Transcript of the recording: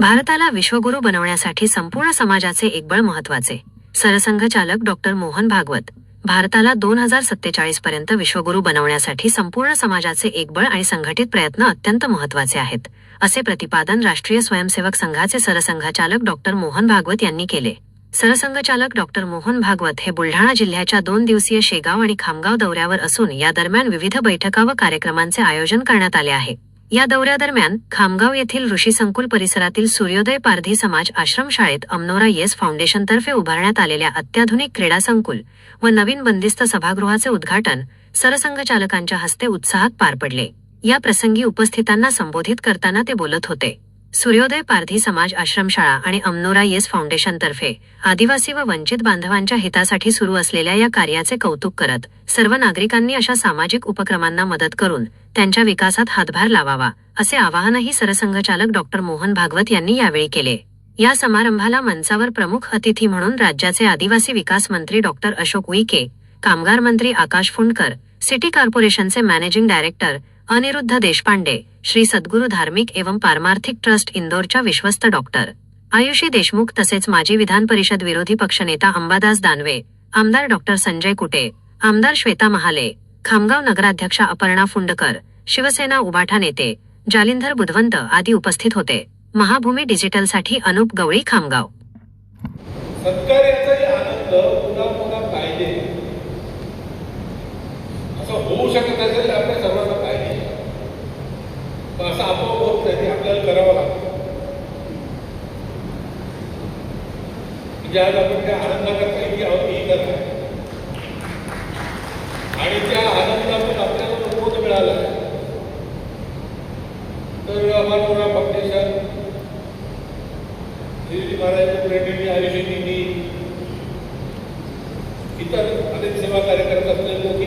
भारताला विश्वगुरू बनवण्यासाठी संपूर्ण समाजाचे एक बळ महत्वाचे. सरसंघचालक डॉक्टर मोहन भागवत. भारताला 2047 पर्यंत विश्वगुरू बनवण्यासाठी संपूर्ण समाजाचे एक बळ आणि संघटित प्रयत्न अत्यंत महत्वाचे आहेत, असे प्रतिपादन राष्ट्रीय स्वयंसेवक संघाचे सरसंघचालक डॉक्टर मोहन भागवत यांनी केले. सरसंघचालक डॉक्टर मोहन भागवत हे बुलढाणा जिल्ह्याच्या 2 दिवसीय शेगाव आणि खामगाव दौऱ्यावर असून या दरम्यान विविध बैठका व कार्यक्रमांचे आयोजन करण्यात आले आहे. या दौऱ्यादरम्यान खामगाव येथील ऋषी संकुल परिसरातील सूर्योदय पारधी समाज आश्रमशाळेत अमनोरा येस फाउंडेशनतर्फे उभारण्यात आलेल्या अत्याधुनिक क्रीडा संकुल व नवीन बंदिस्त सभागृहाचे उद्घाटन सरसंघचालकांच्या हस्ते उत्साहात पार पडले. या प्रसंगी उपस्थितांना संबोधित करताना ते बोलत होते. सूर्योदय पारधी समाज आश्रमशाळा आणि अमनोरा येस फाउंडेशनतर्फे आदिवासी व वंचित बांधवांच्या हितासाठी सुरू असलेल्या या कार्याचे कौतुक करत सर्व नागरिकांनी अशा सामाजिक उपक्रमांना मदत करून त्यांच्या विकासात हातभार लावावा, असे आवाहनही सरसंघचालक डॉक्टर मोहन भागवत यांनी यावेळी केले. या समारंभाला मंचावर प्रमुख अतिथी म्हणून राज्याचे आदिवासी विकास मंत्री डॉक्टर अशोक उईके, कामगार मंत्री आकाश फुंडकर, सिटी कॉर्पोरेशनचे मॅनेजिंग डायरेक्टर अनिरुद्ध देशपांडे, श्री सद्गुरू धार्मिक एवं पारमार्थिक ट्रस्ट इंदोरच्या विश्वस्त डॉक्टर आयुषी देशमुख तसेच माजी विधान परिषद विरोधी पक्षनेता अंबादास दानवे, आमदार डॉक्टर संजय कुटे, आमदार श्वेता महाले, खामगाव नगराध्यक्षा अपर्णा फुंडकर, शिवसेना उबाठा नेते जालिंधर बुधवंत आदी उपस्थित होते. महाभूमी डिजिटलसाठी अनुप गवळी, खामगाव. सत्कार्याचाही आनंद पुन्हा पुन्हा पाहिजे असं होऊ शकत असेल आपल्या सर्वांना पाहिजे, पण असं आपोआप होत नाही, ते आपल्याला करावं लागतं. म्हणजे आज आपण त्या आनंदाकरता इतकी आहोत ही करत आहे आणि त्या आनंदातून आपल्याला बोध मिळाला तर अमरपुरा फाउंडेशन, श्री महाराज प्रेमी आयुषी, इतर अनेक सेवा कार्यकर्ते असलेले लोक